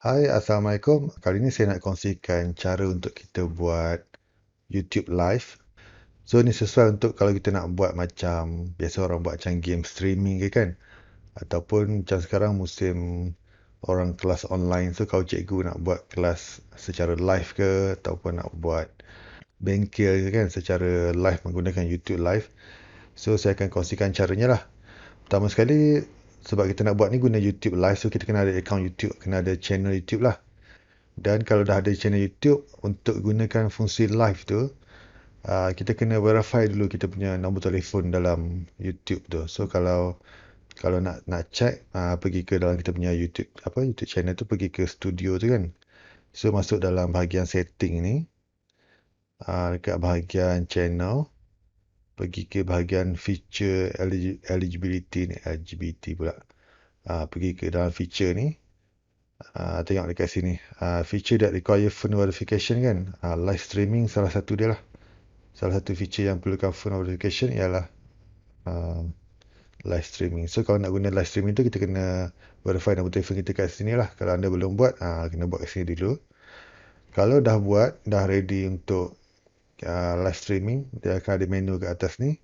Hai, Assalamualaikum. Kali ini saya nak kongsikan cara untuk kita buat YouTube Live. So, ni sesuai untuk kalau kita nak buat macam, biasa orang buat macam game streaming ke kan? Ataupun macam sekarang musim orang kelas online. So, kalau cikgu nak buat kelas secara live ke, ataupun nak buat bengkel ke kan, secara live menggunakan YouTube Live. So, saya akan kongsikan caranya lah. Pertama sekali, sebab kita nak buat ni guna YouTube Live, so kita kena ada account YouTube, kena ada channel YouTube lah. Dan kalau dah ada channel YouTube, untuk gunakan fungsi live tu, kita kena verify dulu kita punya nombor telefon dalam YouTube tu. So kalau nak check, pergi ke dalam kita punya YouTube YouTube channel tu, pergi ke studio tu kan. So masuk dalam bahagian setting ni, dekat bahagian channel, pergi ke bahagian feature eligibility ni, LGBT pula. Pergi ke dalam feature ni. Tengok dekat sini. Feature that require phone verification kan. Live streaming salah satu dia lah. Salah satu feature yang perlukan phone verification ialah live streaming. So kalau nak guna live streaming tu, kita kena verify nombor telefon kita kat sini lah. Kalau anda belum buat, kena buat kat sini dulu. Kalau dah buat, dah ready untuk live streaming, dia akan ada menu kat atas ni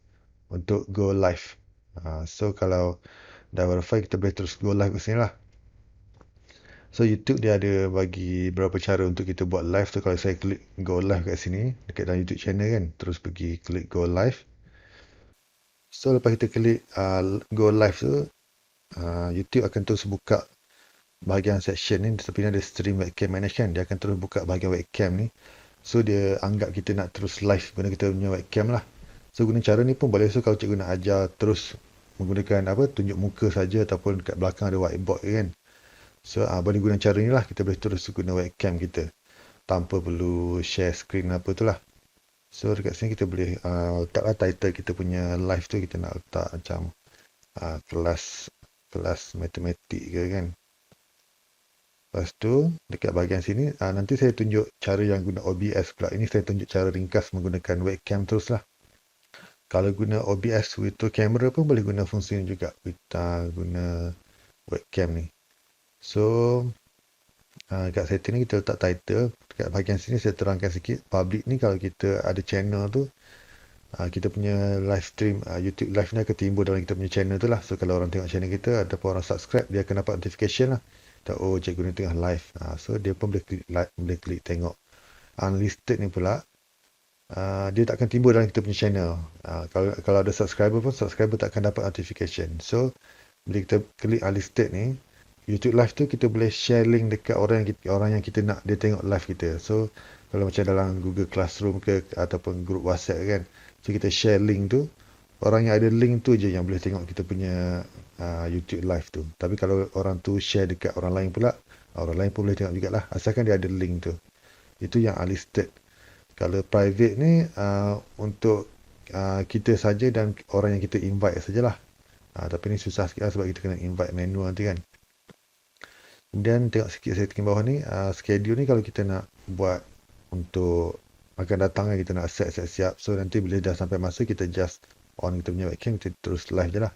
untuk go live. So kalau dah verify, kita boleh terus go live kat sini lah. So YouTube dia ada bagi beberapa cara untuk kita buat live tu. Kalau saya klik go live kat sini, dekat dalam YouTube channel kan, terus pergi klik go live. So lepas kita klik go live tu, YouTube akan terus buka bahagian section ni. Tapi ni ada stream webcam manage kan, dia akan terus buka bahagian webcam ni. So dia anggap kita nak terus live guna kita punya webcam lah. So guna cara ni pun boleh. So kalau cikgu nak ajar terus menggunakan tunjuk muka saja, ataupun kat belakang ada whiteboard kan. So, boleh guna cara ni lah. Kita boleh terus guna webcam kita tanpa perlu share screen apa tu lah. So, dekat sini kita boleh letaklah title kita punya live tu. Kita nak letak macam kelas matematik ke kan. Lepas tu, dekat bahagian sini, nanti saya tunjuk cara yang guna OBS pula. Ini saya tunjuk cara ringkas menggunakan webcam terus lah. Kalau guna OBS with kamera pun boleh guna fungsi ni juga. Kita guna webcam ni. So, kat setting ni kita letak title. Dekat bahagian sini saya terangkan sikit. Public ni kalau kita ada channel tu, kita punya live stream, YouTube live ni akan timbul dalam kita punya channel tu lah. So, kalau orang tengok channel kita, ada pun orang subscribe, dia akan dapat notification lah. Oh, cikgu ni tengah live. So, dia pun boleh klik like, boleh klik tengok. Unlisted ni pula, dia tak akan timbul dalam kita punya channel. Kalau ada subscriber pun, subscriber tak akan dapat notification. So, bila kita klik unlisted ni, YouTube live tu kita boleh share link dekat orang yang kita nak dia tengok live kita. So kalau macam dalam Google Classroom ke ataupun grup WhatsApp kan, so kita share link tu, orang yang ada link tu je yang boleh tengok kita punya YouTube live tu. Tapi kalau orang tu share dekat orang lain pula, orang lain pun boleh tengok jugalah, asalkan dia ada link tu. Itu yang unlisted. Kalau private ni untuk kita saja dan orang yang kita invite sajalah. Tapi ni susah sikit lah sebab kita kena invite manual nanti kan. Kemudian tengok sikit setting bawah ni, schedule ni kalau kita nak buat untuk akan datang kan, kita nak siap. So nanti bila dah sampai masa, kita just on kita punya webcam, kita terus live je lah.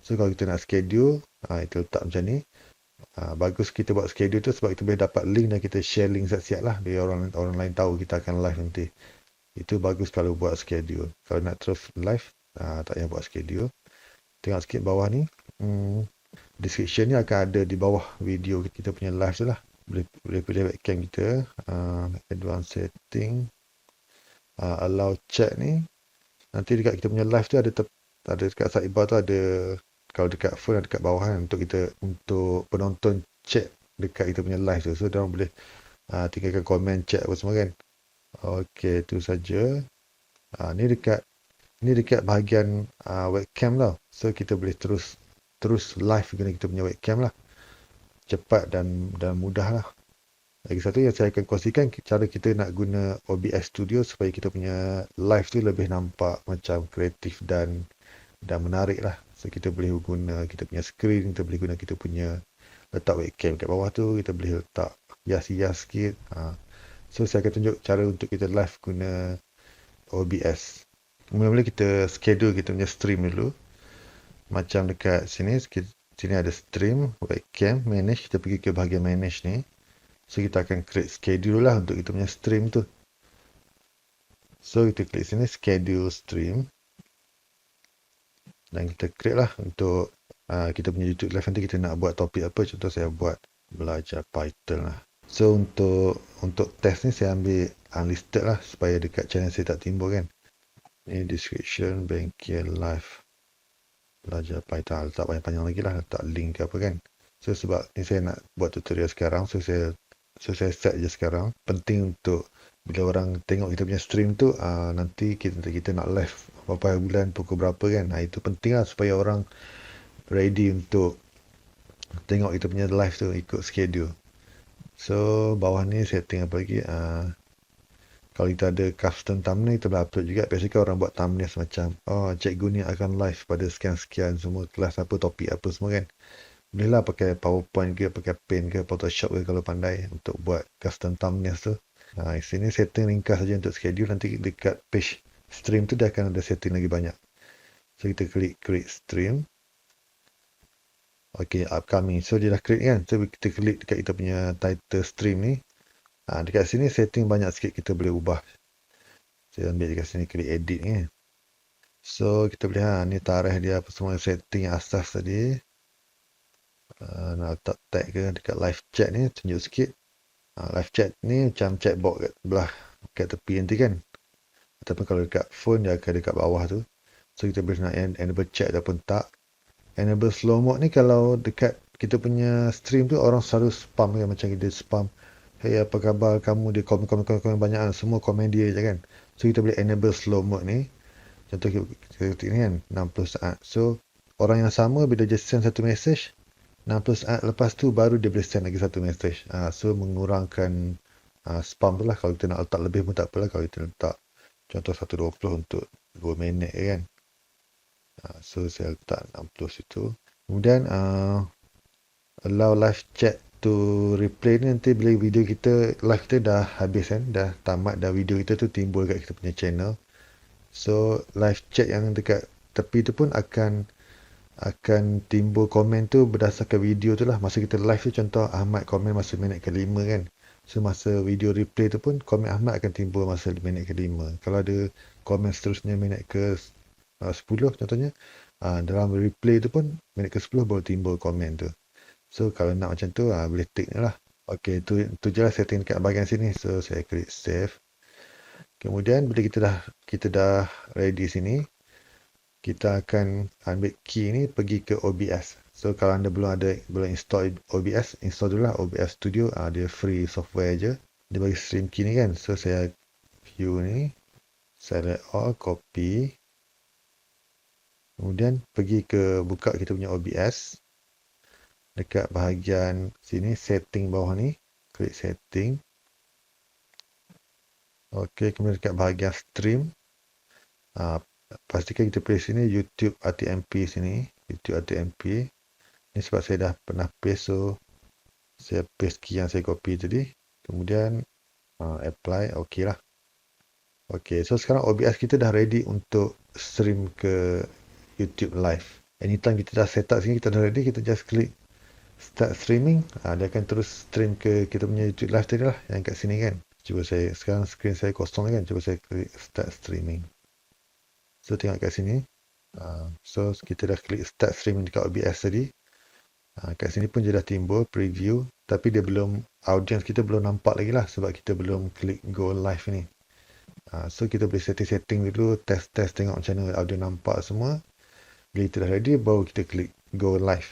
So kalau kita nak schedule, kita letak macam ni. Bagus kita buat schedule tu sebab kita boleh dapat link dan kita share link siap-siap lah, biar orang lain tahu kita akan live nanti. Itu bagus kalau buat schedule. Kalau nak terus live, tak payah buat schedule. Tengok sikit bawah ni. Description ni akan ada di bawah video kita punya live tu lah. Boleh pilih webcam kita. Advanced setting. Allow chat ni. Nanti dekat kita punya live tu ada dekat sidebar tu ada, kalau dekat phone ada dekat bawah kan, untuk penonton chat dekat kita punya live tu. So, diorang boleh tinggalkan komen, chat apa semua kan. Okey, tu saja. Ni dekat bahagian webcam tau. So, kita boleh terus live guna kita punya webcam lah. Cepat dan mudah lah. Lagi satu yang saya akan kongsikan, cara kita nak guna OBS Studio supaya kita punya live tu lebih nampak macam kreatif dan menarik lah. So kita boleh guna kita punya screen, kita boleh guna kita punya letak webcam kat bawah tu, kita boleh letak hias-hias sikit. So saya akan tunjuk cara untuk kita live guna OBS. Mula-mula kita schedule kita punya stream dulu. Macam dekat sini ada stream, webcam, manage. Kita pergi ke bahagian manage ni. So kita akan create schedule lah untuk kita punya stream tu. So kita klik sini schedule stream. Dan kita create lah untuk kita punya YouTube live nanti kita nak buat topik apa. Contoh saya buat belajar Python lah. So untuk test ni saya ambil unlisted lah supaya dekat channel saya tak timbul kan. Ni description bengkel live belajar Python. Letak panjang-panjang lagi lah, letak link ke apa kan. So sebab ni saya nak buat tutorial sekarang, so saya set je sekarang. Penting untuk bila orang tengok kita punya stream tu, nanti kita nak live berapa bulan, pukul berapa kan. Itu penting lah supaya orang ready untuk tengok kita punya live tu ikut schedule. So bawah ni setting apa lagi, kalau kita ada custom thumbnail kita boleh upload juga. Biasanya kan orang buat thumbnail macam cikgu ni akan live pada sekian-sekian semua kelas apa, topik apa semua kan. Boleh lah pakai PowerPoint ke, pakai Paint ke, Photoshop ke kalau pandai untuk buat custom thumbnail tu. Sini setting ringkas saja untuk schedule. Nanti dekat page stream tu dia akan ada setting lagi banyak. So kita klik create stream. Okay, upcoming. So dia dah create kan. So kita klik dekat kita punya title stream ni. Dekat sini setting banyak sikit kita boleh ubah. Saya ambil dekat sini klik edit ni. So kita boleh ni tarikh dia apa semua setting yang asas tadi. Nak letak tag ke dekat live chat ni tunjuk sikit. Live chat ni macam chatbox kat belah kat tepi nanti kan. Ataupun kalau dekat phone dia akan dekat bawah tu. So kita boleh nak enable chat ataupun tak. Enable slow mode ni kalau dekat kita punya stream tu orang selalu spam kan, macam kita spam. Hey, apa khabar kamu, dia komen banyak kan. Semua komen dia je kan. So kita boleh enable slow mode ni. Contoh kita ketik ni kan 60 saat. So orang yang sama bila dia send satu message 60 saat lepas tu baru dia boleh send lagi satu message. So mengurangkan spam tu lah. Kalau kita nak letak lebih pun tak apalah. Kalau kita letak contoh 120 untuk 2 minit kan. So saya letak 60 situ. Kemudian allow live chat to replay ni nanti bila video kita live kita dah habis kan, dah tamat dah, video kita tu timbul kat kita punya channel. So live chat yang dekat tepi tu pun akan timbul komen tu berdasarkan video tu lah. Masa kita live tu contoh Ahmad komen masa minit ke-5 kan. So masa video replay tu pun komen Ahmad akan timbul masa minit ke-5. Kalau ada komen seterusnya minit ke-10 contohnya, dalam replay tu pun minit ke-10 baru timbul komen tu. So kalau nak macam tu boleh tick ni lah. Okay, tu je lah setting dekat bahagian sini. So saya klik save. Kemudian bila kita dah ready sini, kita akan ambil key ni pergi ke OBS. So kalau anda belum install OBS, install dulu lah OBS Studio. Dia free software je. Dia bagi stream key ni kan. So saya view ni, select all, copy. Kemudian pergi ke buka kita punya OBS. Dekat bahagian sini setting bawah ni, klik setting. Okey, kemudian dekat bahagian stream, pastikan kita pilih sini YouTube RTMP sini, YouTube RTMP. Ini sebab saya dah pernah paste, so saya paste key yang saya copy tadi. Kemudian apply, okey lah. Okey, so sekarang OBS kita dah ready untuk stream ke YouTube live. Anytime kita dah set up sini, kita dah ready, kita just klik start streaming. Dia akan terus stream ke kita punya YouTube live tadi lah, yang kat sini kan. Cuba saya, sekarang screen saya kosong kan. Cuba saya klik start streaming. So tengok kat sini. So kita dah klik start streaming dekat OBS tadi. Kat sini pun dia dah timbul preview. Tapi dia belum, audience kita belum nampak lagi lah. Sebab kita belum klik go live ni. So kita boleh setting dulu. Test tengok macam mana audio nampak semua. Bila kita dah ready, baru kita klik go live.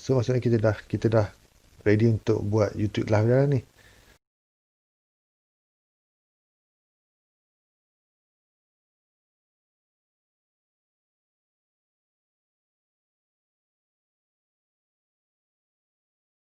So maksudnya kita dah ready untuk buat YouTube live dah ni.